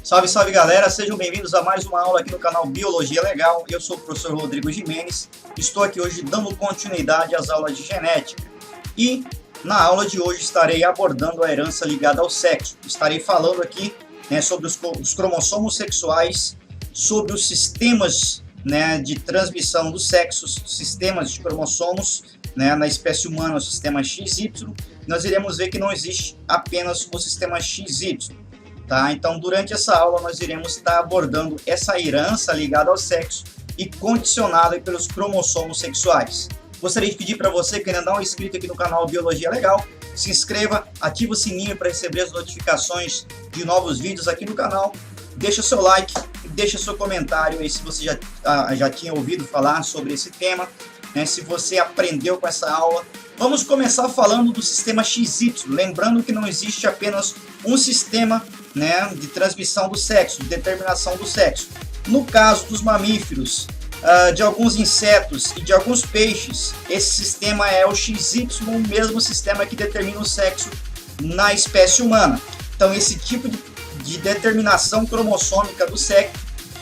Salve, salve galera, sejam bem-vindos a mais uma aula aqui no canal Biologia Legal. Eu sou o professor Rodrigo Jimenez, estou aqui hoje dando continuidade às aulas de genética. E na aula de hoje estarei abordando a herança ligada ao sexo. Estarei falando aqui sobre os cromossomos sexuais, sobre os sistemas de transmissão dos sexos, sistemas de cromossomos na espécie humana, o sistema XY. Nós iremos ver que não existe apenas o sistema XY. Tá? Então, durante essa aula, nós iremos estar abordando essa herança ligada ao sexo e condicionada pelos cromossomos sexuais. Gostaria de pedir para você que ainda não é inscrito aqui no canal Biologia Legal, se inscreva, ative o sininho para receber as notificações de novos vídeos aqui no canal, deixa seu like e deixa seu comentário aí se você já tinha ouvido falar sobre esse tema, se você aprendeu com essa aula. Vamos começar falando do sistema XY, lembrando que não existe apenas um sistema de transmissão do sexo, de determinação do sexo. No caso dos mamíferos, de alguns insetos e de alguns peixes, esse sistema é o XY, o mesmo sistema que determina o sexo na espécie humana. Então esse tipo de determinação cromossômica do sexo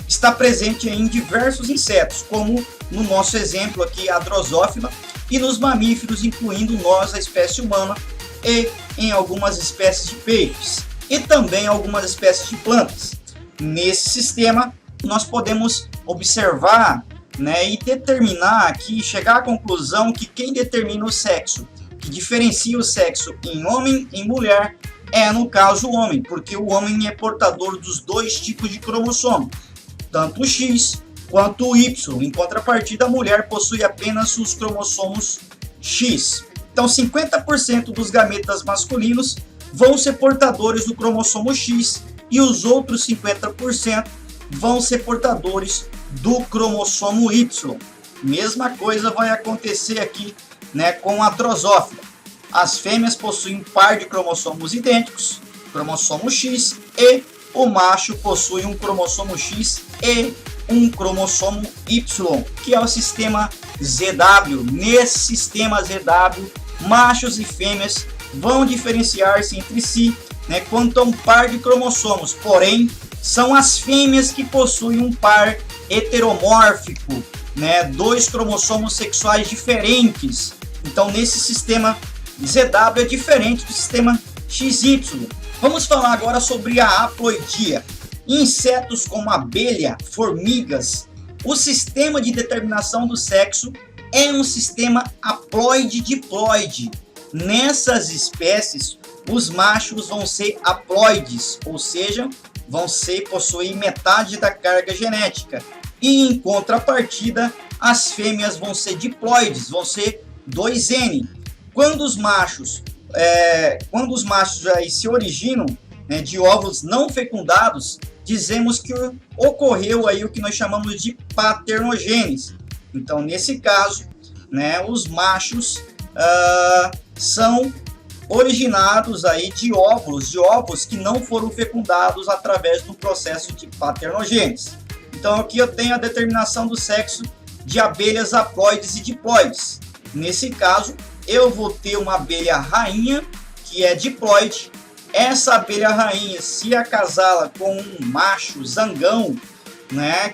está presente em diversos insetos, como no nosso exemplo aqui a drosófila, e nos mamíferos, incluindo nós, a espécie humana, e em algumas espécies de peixes, e também algumas espécies de plantas. Nesse sistema, nós podemos observar e determinar aqui, chegar à conclusão que quem determina o sexo, que diferencia o sexo em homem e mulher, é no caso o homem, porque o homem é portador dos dois tipos de cromossomo, tanto o X quanto o Y. Em contrapartida, a mulher possui apenas os cromossomos X. Então, 50% dos gametas masculinos vão ser portadores do cromossomo X e os outros 50% vão ser portadores do cromossomo Y. Mesma coisa vai acontecer aqui com a drosófila. As fêmeas possuem um par de cromossomos idênticos, cromossomo X, e o macho possui um cromossomo X e um cromossomo Y, que é o sistema ZW. Nesse sistema ZW, machos e fêmeas vão diferenciar-se entre si quanto a um par de cromossomos, porém são as fêmeas que possuem um par heteromórfico, dois cromossomos sexuais diferentes. Então nesse sistema ZW é diferente do sistema XY. Vamos falar agora sobre a haploidia. Em insetos como abelha, formigas, o sistema de determinação do sexo é um sistema haploide-diploide. Nessas espécies, os machos vão ser haploides, ou seja, vão possuir metade da carga genética. E em contrapartida, as fêmeas vão ser diploides, vão ser 2N. Quando os machos aí se originam de óvulos não fecundados, dizemos que ocorreu aí o que nós chamamos de paternogênese. Então, nesse caso, os machos são originados aí de óvulos que não foram fecundados através do processo de paternogênese. Então, aqui eu tenho a determinação do sexo de abelhas haploides e diploides. Nesse caso, eu vou ter uma abelha rainha, que é diploide. Essa abelha rainha se acasala com um macho zangão,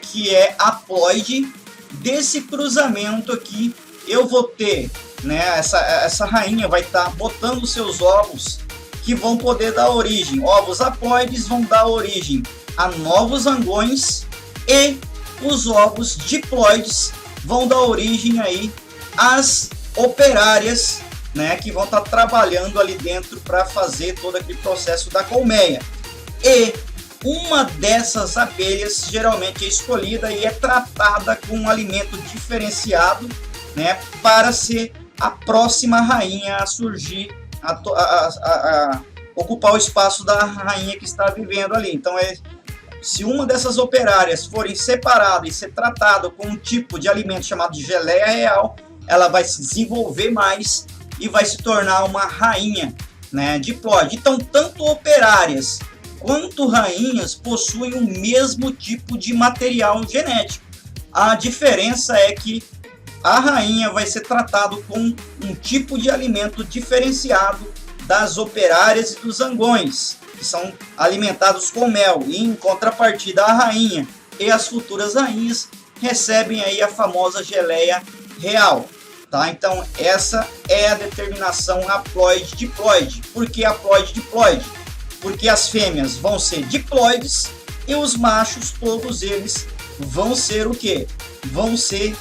que é haploide. Desse cruzamento aqui, eu vou ter, essa rainha vai estar botando seus ovos, que vão poder dar origem. Ovos haploides vão dar origem a novos zangões, e os ovos diploides vão dar origem aí às operárias, que vão estar trabalhando ali dentro para fazer todo aquele processo da colmeia. E uma dessas abelhas geralmente é escolhida e é tratada com um alimento diferenciado, para ser a próxima rainha a surgir, a ocupar o espaço da rainha que está vivendo ali. Então, se uma dessas operárias forem separadas e ser tratada com um tipo de alimento chamado de geleia real, ela vai se desenvolver mais e vai se tornar uma rainha diploide. Então, tanto operárias quanto rainhas possuem o mesmo tipo de material genético. A diferença é que a rainha vai ser tratada com um tipo de alimento diferenciado das operárias e dos zangões, que são alimentados com mel, e em contrapartida a rainha e as futuras rainhas recebem aí a famosa geleia real, tá? Então essa é a determinação haploide-diploide. Por que haploide-diploide? Porque as fêmeas vão ser diploides e os machos, todos eles, vão ser o quê? Vão ser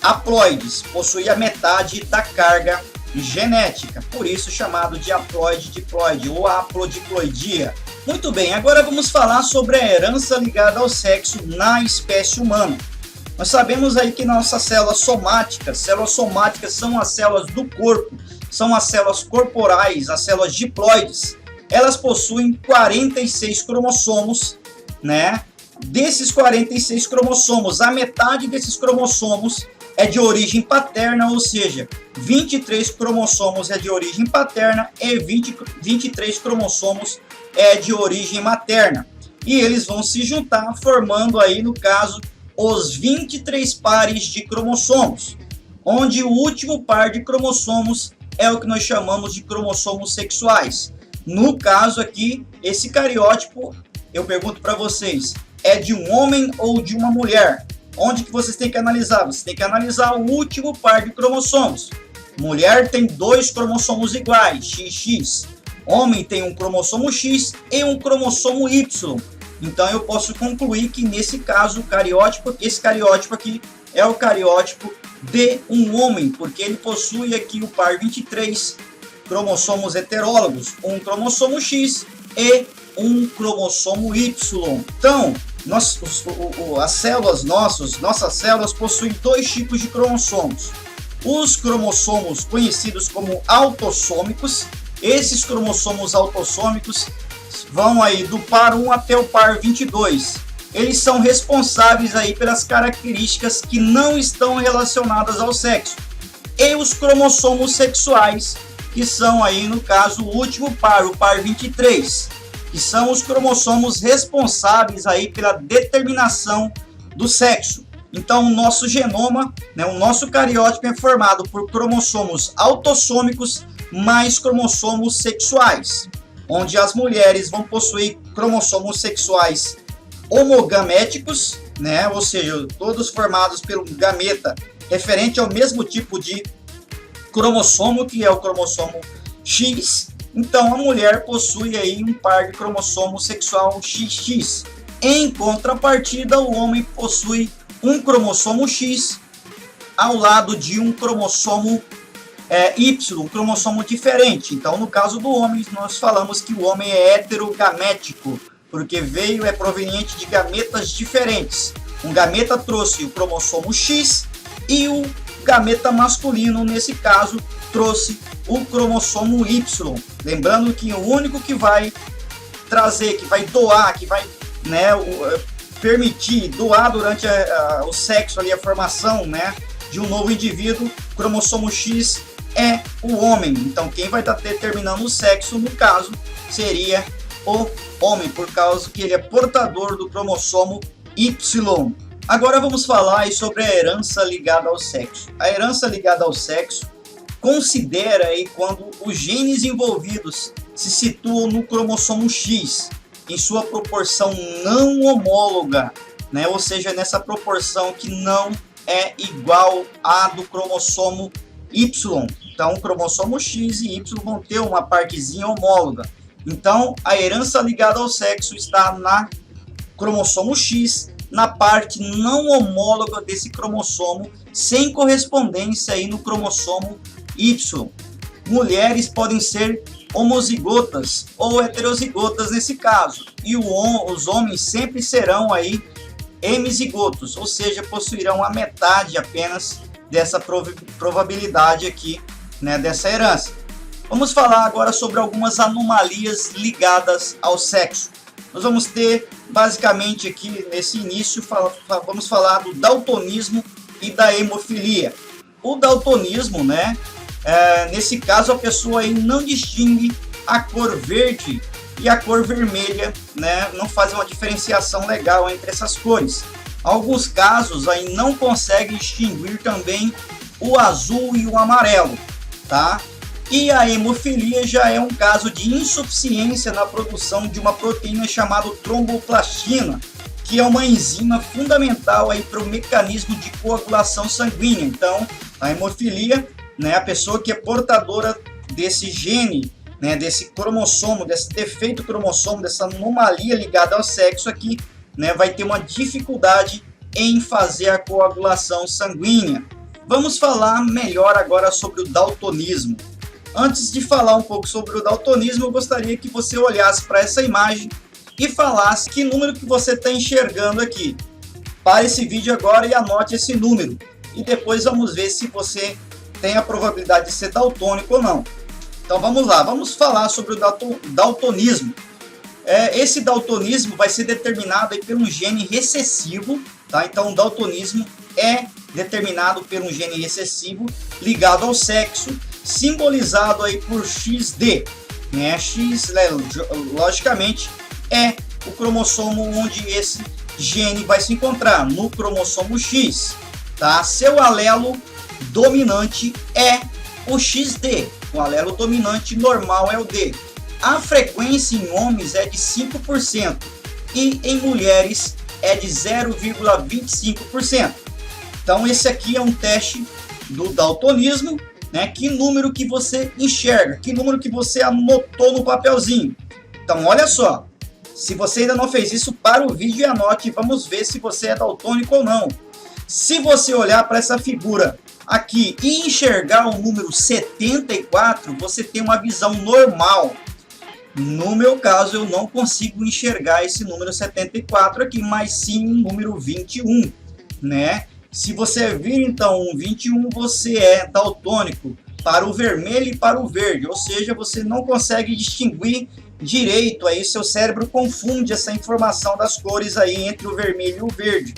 haploides, possuir a metade da carga genética, por isso chamado de haploide-diploide ou haplodiploidia. Muito bem, agora vamos falar sobre a herança ligada ao sexo na espécie humana. Nós sabemos aí que nossas células somáticas são as células do corpo, são as células corporais, as células diploides. Elas possuem 46 cromossomos, né? Desses 46 cromossomos, a metade desses cromossomos é de origem paterna, ou seja, 23 cromossomos é de origem paterna e 23 cromossomos é de origem materna. E eles vão se juntar formando aí, no caso, os 23 pares de cromossomos, onde o último par de cromossomos é o que nós chamamos de cromossomos sexuais. No caso aqui, esse cariótipo, eu pergunto para vocês, é de um homem ou de uma mulher? Onde que vocês têm que analisar? Você tem que analisar o último par de cromossomos. Mulher tem 2 cromossomos iguais, XX. Homem tem um cromossomo X e um cromossomo Y. Então eu posso concluir que nesse caso esse cariótipo aqui é o cariótipo de um homem, porque ele possui aqui o par 23 cromossomos heterólogos, um cromossomo X e um cromossomo Y. Então, nossas células possuem 2 tipos de cromossomos. Os cromossomos conhecidos como autossômicos, esses cromossomos autossômicos vão aí do par 1 até o par 22. Eles são responsáveis aí pelas características que não estão relacionadas ao sexo. E os cromossomos sexuais, que são aí no caso o último par, o par 23, que são os cromossomos responsáveis aí pela determinação do sexo. Então o nosso genoma, né, o nosso cariótipo é formado por cromossomos autossômicos mais cromossomos sexuais, onde as mulheres vão possuir cromossomos sexuais homogaméticos, né, ou seja, todos formados pelo gameta referente ao mesmo tipo de cromossomo, que é o cromossomo X. Então a mulher possui aí um par de cromossomo sexual XX. Em contrapartida, o homem possui um cromossomo X ao lado de um cromossomo Y, um cromossomo diferente. Então, no caso do homem, nós falamos que o homem é heterogamético, porque é proveniente de gametas diferentes. Um gameta trouxe o cromossomo X e o gameta masculino, nesse caso, trouxe o cromossomo Y. Lembrando que o único que vai trazer, que vai doar, que vai, né, permitir doar durante o sexo, ali, a formação, né, de um novo indivíduo, cromossomo X, é o homem. Então quem vai estar determinando o sexo, no caso, seria o homem, por causa que ele é portador do cromossomo Y. Agora vamos falar aí sobre a herança ligada ao sexo. A herança ligada ao sexo considera aí quando os genes envolvidos se situam no cromossomo X, em sua proporção não homóloga, né? Ou seja, nessa proporção que não é igual à do cromossomo Y. Então, o cromossomo X e Y vão ter uma partezinha homóloga. Então, a herança ligada ao sexo está na cromossomo X, na parte não homóloga desse cromossomo, sem correspondência aí no cromossomo Y. Mulheres podem ser homozigotas ou heterozigotas nesse caso, e os homens sempre serão aí hemizigotos, ou seja, possuirão a metade apenas dessa probabilidade aqui, né, dessa herança. Vamos falar agora sobre algumas anomalias ligadas ao sexo. Nós vamos ter basicamente aqui nesse início, vamos falar do daltonismo e da hemofilia. O daltonismo, né, nesse caso a pessoa aí não distingue a cor verde e a cor vermelha, né, não faz uma diferenciação legal entre essas cores. Alguns casos aí não conseguem distinguir também o azul e o amarelo, tá? E a hemofilia já é um caso de insuficiência na produção de uma proteína chamada tromboplastina, que é uma enzima fundamental aí para o mecanismo de coagulação sanguínea. Então, a hemofilia, né, a pessoa que é portadora desse gene, né, desse cromossomo, desse defeito cromossomo, dessa anomalia ligada ao sexo aqui, né, vai ter uma dificuldade em fazer a coagulação sanguínea. Vamos falar melhor agora sobre o daltonismo. Antes de falar um pouco sobre o daltonismo, eu gostaria que você olhasse para essa imagem e falasse que número que você está enxergando aqui. Pare esse vídeo agora e anote esse número. E depois vamos ver se você tem a probabilidade de ser daltônico ou não. Então vamos lá, vamos falar sobre o daltonismo. Esse daltonismo vai ser determinado aí por um gene recessivo, tá? Então o daltonismo é determinado por um gene recessivo ligado ao sexo, simbolizado aí por XD, né? X, logicamente, é o cromossomo onde esse gene vai se encontrar, no cromossomo X, tá? Seu alelo dominante é o XD, o alelo dominante normal é o D. A frequência em homens é de 5% e em mulheres é de 0,25%. Então esse aqui é um teste do daltonismo, né? Que número que você enxerga, que número que você anotou no papelzinho. Então olha só, se você ainda não fez isso, para o vídeo e anote, vamos ver se você é daltônico ou não. Se você olhar para essa figura aqui e enxergar o número 74, você tem uma visão normal. No meu caso, eu não consigo enxergar esse número 74 aqui, mas sim o número 21, né? Se você vir então um 21, você é daltônico para o vermelho e para o verde, ou seja, você não consegue distinguir direito, aí seu cérebro confunde essa informação das cores aí entre o vermelho e o verde.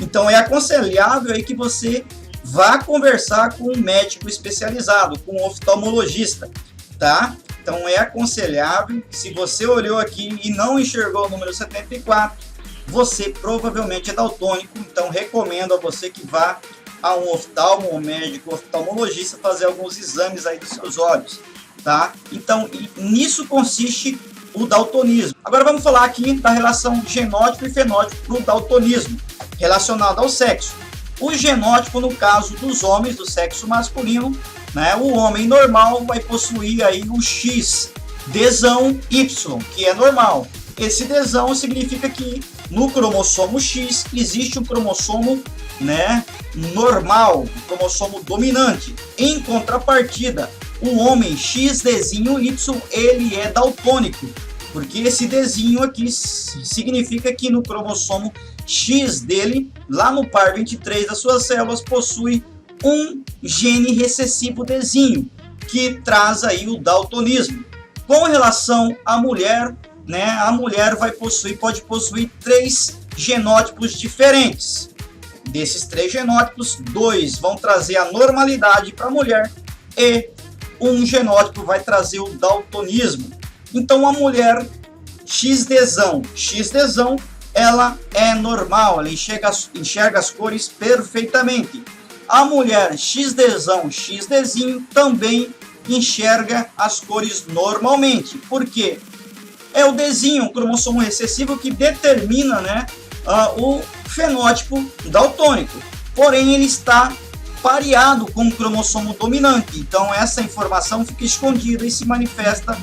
Então é aconselhável aí que você vá conversar com um médico especializado, com um oftalmologista, tá? Então é aconselhável, se você olhou aqui e não enxergou o número 74, você provavelmente é daltônico, então recomendo a você que vá a um oftalmo, um médico oftalmologista, fazer alguns exames aí dos seus olhos, tá? Então nisso consiste o daltonismo. Agora vamos falar aqui da relação genótipo e fenótipo do daltonismo, relacionado ao sexo. O genótipo, no caso dos homens do sexo masculino, né, o homem normal vai possuir aí o X, Dzão Y, que é normal. Esse Dzão significa que no cromossomo X existe um cromossomo, né, normal, um cromossomo dominante. Em contrapartida, o homem XDzinho Y, ele é daltônico, porque esse Dzinho aqui significa que no cromossomo X dele, lá no par 23 das suas células, possui um gene recessivo Dzinho, que traz aí o daltonismo. Com relação à mulher, né, a mulher pode possuir 3 genótipos diferentes. Desses 3 genótipos, 2 vão trazer a normalidade para a mulher e um genótipo vai trazer o daltonismo. Então a mulher XDzão, ela é normal, ela enxerga as cores perfeitamente. A mulher XDzão, XDzinho também enxerga as cores normalmente. Por quê? É o Dzinho, um cromossomo recessivo que determina, né, o fenótipo daltônico. Porém, ele está pareado com o cromossomo dominante. Então, essa informação fica escondida e se manifesta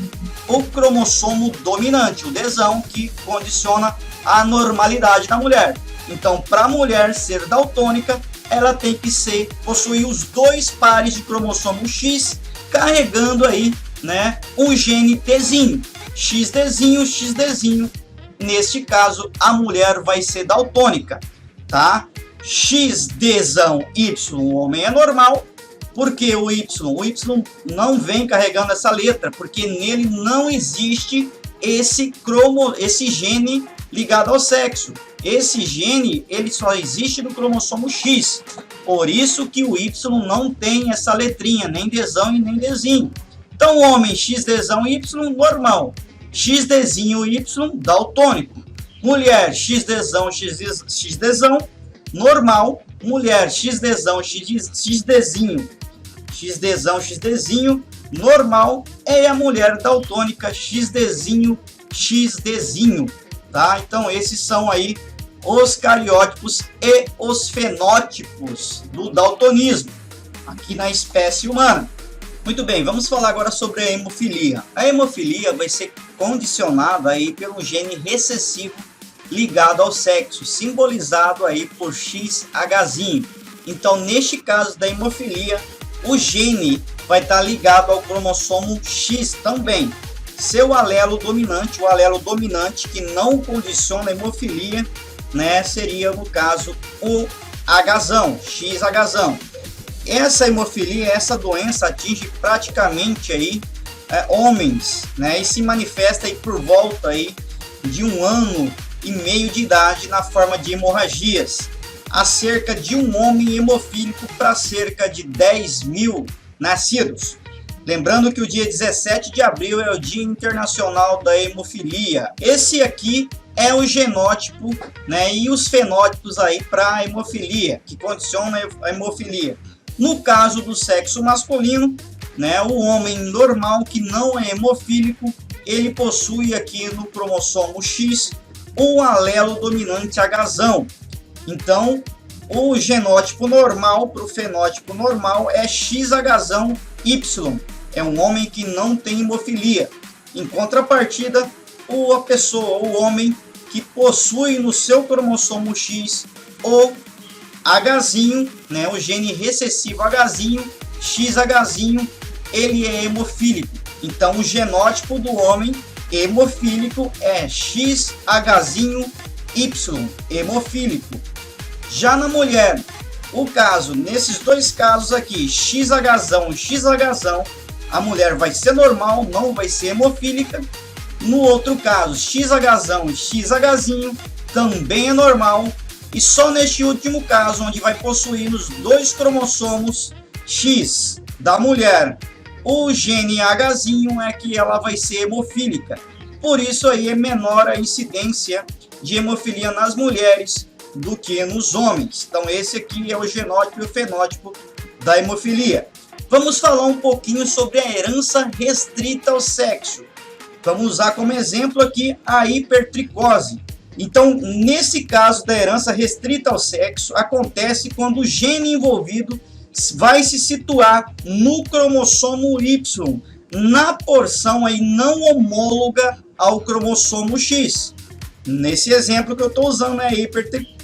o cromossomo dominante, o Dzão, que condiciona a normalidade da mulher. Então, para a mulher ser daltônica, ela tem que possuir os 2 pares de cromossomo X, carregando aí, né, um gene Dzinho, XDzinho. Neste caso, a mulher vai ser daltônica, tá? XDzão Y, o homem é normal, porque o Y não vem carregando essa letra, porque nele não existe esse gene ligado ao sexo. Esse gene, ele só existe no cromossomo X. Por isso que o Y não tem essa letrinha, nem Dzão e nem Dzinho. Então, homem XDzão Y, normal. XDzinho Y, daltônico. Mulher XDzão, normal. Mulher XDzão, XDzinho, normal é a mulher daltônica XDzinho, XDzinho, tá? Então esses são aí os cariótipos e os fenótipos do daltonismo aqui na espécie humana. Muito bem, vamos falar agora sobre a hemofilia. A hemofilia vai ser condicionada aí pelo gene recessivo ligado ao sexo, simbolizado aí por XHzinho. Então, neste caso da hemofilia, o gene vai estar ligado ao cromossomo X também. Seu alelo dominante, o alelo dominante que não condiciona a hemofilia, né, seria no caso o Hzão, XHzão. Essa hemofilia, essa doença atinge praticamente aí homens, né, e se manifesta aí por volta aí de 1 ano e meio de idade na forma de hemorragias. Há cerca de um homem hemofílico para cerca de 10 mil nascidos. Lembrando que o dia 17 de abril é o Dia Internacional da Hemofilia. Esse aqui é o genótipo, né, e os fenótipos aí para a hemofilia, que condiciona a hemofilia. No caso do sexo masculino, né, o homem normal que não é hemofílico, ele possui aqui no cromossomo X o alelo dominante Hzão. Então, o genótipo normal para o fenótipo normal é XHzão Y. É um homem que não tem hemofilia. Em contrapartida, o homem que possui no seu cromossomo X o Hzinho, né, o gene recessivo Hzinho, XHzinho, ele é hemofílico. Então, o genótipo do homem hemofílico é XHzinho Y, hemofílico. Já na mulher, o caso, nesses dois casos aqui, XHzão e XHzão, a mulher vai ser normal, não vai ser hemofílica. No outro caso, XHzão e XHzinho, também é normal. E só neste último caso, onde vai possuir os dois cromossomos X da mulher, o gene Hzinho, é que ela vai ser hemofílica. Por isso aí é menor a incidência de hemofilia nas mulheres do que nos homens. Então esse aqui é o genótipo e o fenótipo da hemofilia. Vamos falar um pouquinho sobre a herança restrita ao sexo. Vamos usar como exemplo aqui a hipertricose. Então, nesse caso da herança restrita ao sexo, acontece quando o gene envolvido vai se situar no cromossomo Y, na porção aí não homóloga ao cromossomo X. Nesse exemplo que eu estou usando, né,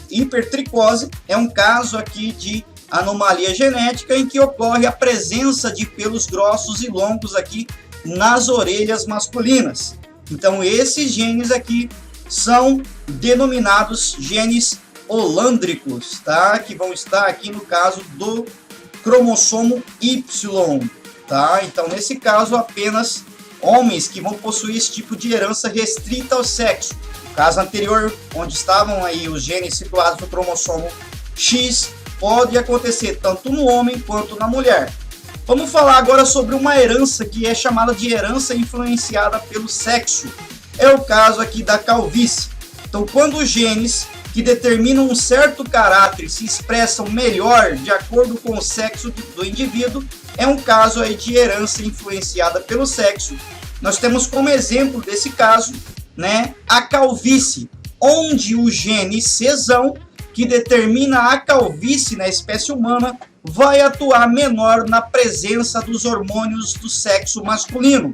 hipertricose, é um caso aqui de anomalia genética em que ocorre a presença de pelos grossos e longos aqui nas orelhas masculinas. Então, esses genes aqui são denominados genes holândricos, tá? Que vão estar aqui no caso do cromossomo Y, tá? Então, nesse caso, apenas homens que vão possuir esse tipo de herança restrita ao sexo. No caso anterior, onde estavam aí os genes situados no cromossomo X, pode acontecer tanto no homem quanto na mulher. Vamos falar agora sobre uma herança que é chamada de herança influenciada pelo sexo. É o caso aqui da calvície. Então, quando os genes que determinam um certo caráter se expressam melhor de acordo com o sexo do indivíduo, é um caso aí de herança influenciada pelo sexo. Nós temos como exemplo desse caso, né, a calvície, onde o gene Czão, que determina a calvície na espécie humana, vai atuar menor na presença dos hormônios do sexo masculino.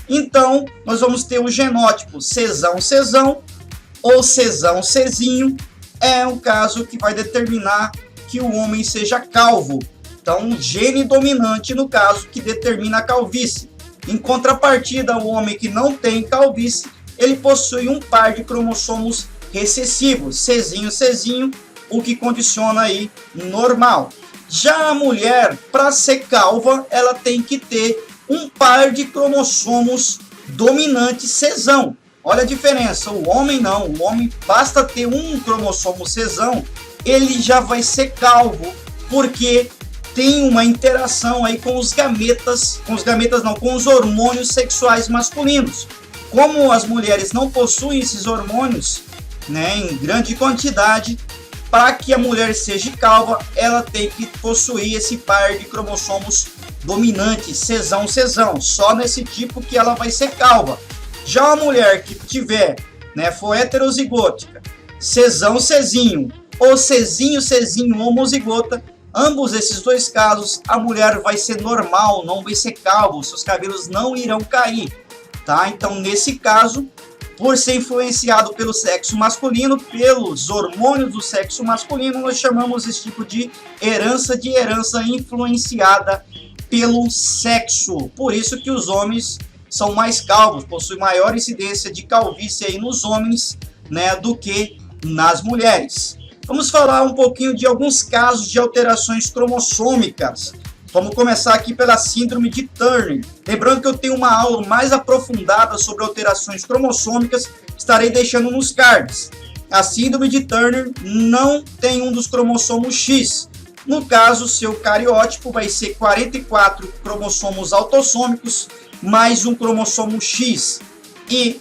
Então, nós vamos ter o genótipo Czão ou Czinho, é um caso que vai determinar que o homem seja calvo. Então, um gene dominante, no caso, que determina a calvície. Em contrapartida, o homem que não tem calvície, ele possui um par de cromossomos recessivos, Czinho, o que condiciona aí normal. Já a mulher, para ser calva, ela tem que ter um par de cromossomos dominante Czão. Olha a diferença, o homem não, o homem basta ter um cromossomo Czão, ele já vai ser calvo, porque tem uma interação aí com os gametas, com os hormônios sexuais masculinos. Como as mulheres não possuem esses hormônios, né, em grande quantidade, para que a mulher seja calva, ela tem que possuir esse par de cromossomos dominante, cesão, só nesse tipo que ela vai ser calva. Já uma mulher que tiver, né, for heterozigótica, cesão, cezinho, ou cezinho, homozigota, ambos esses dois casos, a mulher vai ser normal, não vai ser calvo, seus cabelos não irão cair, tá? Então, nesse caso, por ser influenciado pelo sexo masculino, pelos hormônios do sexo masculino, nós chamamos esse tipo de herança influenciada pelo sexo. Por isso que os homens são mais calvos, possuem maior incidência de calvície aí nos homens, né, do que nas mulheres. Vamos falar um pouquinho de alguns casos de alterações cromossômicas. Vamos começar aqui pela síndrome de Turner. Lembrando que eu tenho uma aula mais aprofundada sobre alterações cromossômicas, estarei deixando nos cards. A síndrome de Turner não tem um dos cromossomos X. No caso, seu cariótipo vai ser 44 cromossomos autossômicos mais um cromossomo X. E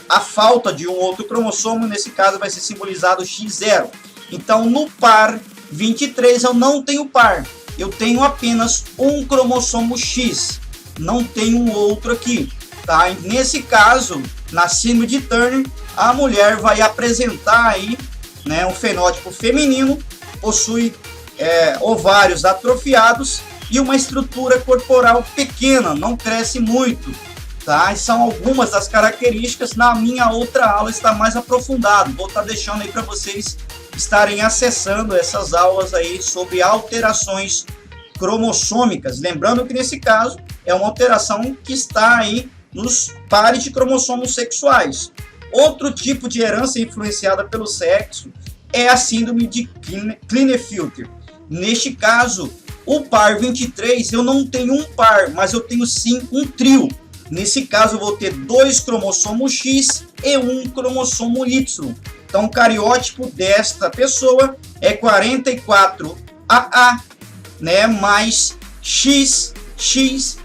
a falta de um outro cromossomo, nesse caso, vai ser simbolizado X0. Então, no par 23, eu não tenho par. Eu tenho apenas um cromossomo X, não tenho um outro aqui, tá? E nesse caso, na síndrome de Turner, a mulher vai apresentar aí, né, um fenótipo feminino, possui ovários atrofiados e uma estrutura corporal pequena, não cresce muito, tá? E são algumas das características. Na minha outra aula está mais aprofundado, vou estar deixando aí para vocês estarem acessando essas aulas aí sobre alterações cromossômicas. Lembrando que nesse caso é uma alteração que está aí nos pares de cromossomos sexuais. Outro tipo de herança influenciada pelo sexo é a síndrome de Klinefelter. Neste caso, o par 23, eu não tenho um par, mas eu tenho sim um trio. Nesse caso, eu vou ter 2 cromossomos X e um cromossomo Y. Então, o cariótipo desta pessoa é 44AA, né, mais XXY.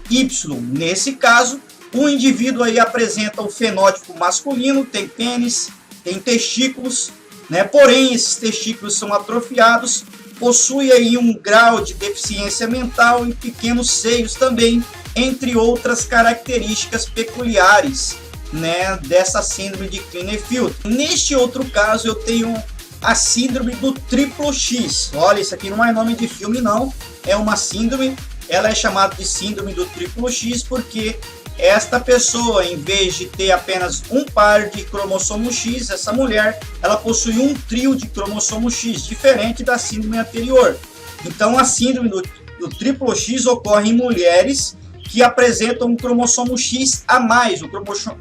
Nesse caso, o indivíduo aí apresenta o fenótipo masculino, tem pênis, tem testículos, né, porém esses testículos são atrofiados, possui aí um grau de deficiência mental e pequenos seios também, entre outras características peculiares, né, dessa síndrome de Klinefelter. Neste outro caso, eu tenho a síndrome do triplo X. Olha, isso aqui não é nome de filme, não. É uma síndrome. Ela é chamada de síndrome do triplo X porque esta pessoa, em vez de ter apenas um par de cromossomo X, essa mulher, ela possui um trio de cromossomo X, diferente da síndrome anterior. Então, a síndrome do triplo X ocorre em mulheres que apresentam um cromossomo X a mais, um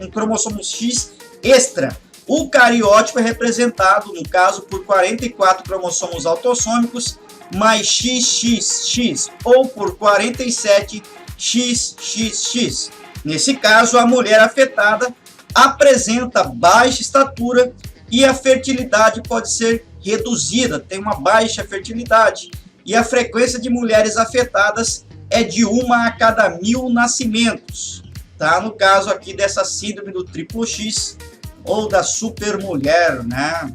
cromossomo X extra. O cariótipo é representado, no caso, por 44 cromossomos autossômicos mais XXX, ou por 47 XXX. Nesse caso, a mulher afetada apresenta baixa estatura e a fertilidade pode ser reduzida, tem uma baixa fertilidade. E a frequência de mulheres afetadas é de 1 a cada 1000 nascimentos, tá? No caso aqui dessa síndrome do triplo X ou da supermulher, né?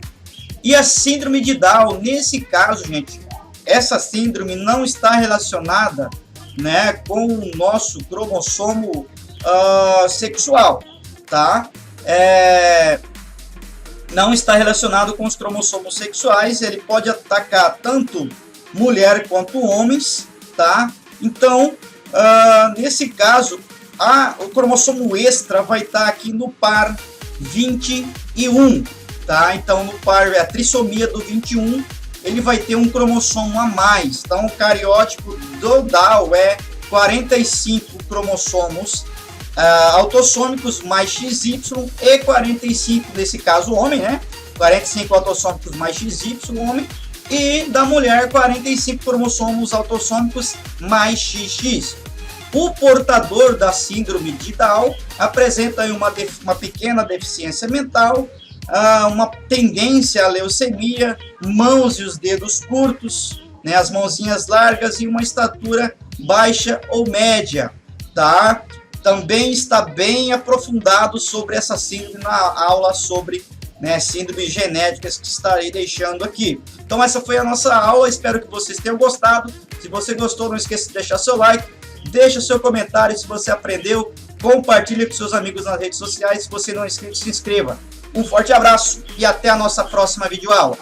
E a síndrome de Down, nesse caso, gente, essa síndrome não está relacionada, né, com o nosso cromossomo sexual, tá? Não está relacionado com os cromossomos sexuais, ele pode atacar tanto mulher quanto homens, tá? Então, nesse caso, o cromossomo extra vai estar aqui no par 21, tá? Então, no par, a trissomia do 21, ele vai ter um cromossomo a mais. Então, o cariótipo do Down é 45 cromossomos autossômicos mais XY e 45, nesse caso, homem, né? 45 autossômicos mais XY, homem. E da mulher, 45 cromossomos autossômicos mais XX. O portador da síndrome de Down apresenta uma pequena deficiência mental, uma tendência à leucemia, mãos e os dedos curtos, né, as mãozinhas largas e uma estatura baixa ou média, tá? Também está bem aprofundado sobre essa síndrome na aula sobre, né, síndromes genéticas que estarei deixando aqui. Então essa foi a nossa aula, espero que vocês tenham gostado. Se você gostou, não esqueça de deixar seu like, deixa o seu comentário se você aprendeu, compartilhe com seus amigos nas redes sociais, se você não é inscrito, se inscreva. Um forte abraço e até a nossa próxima videoaula.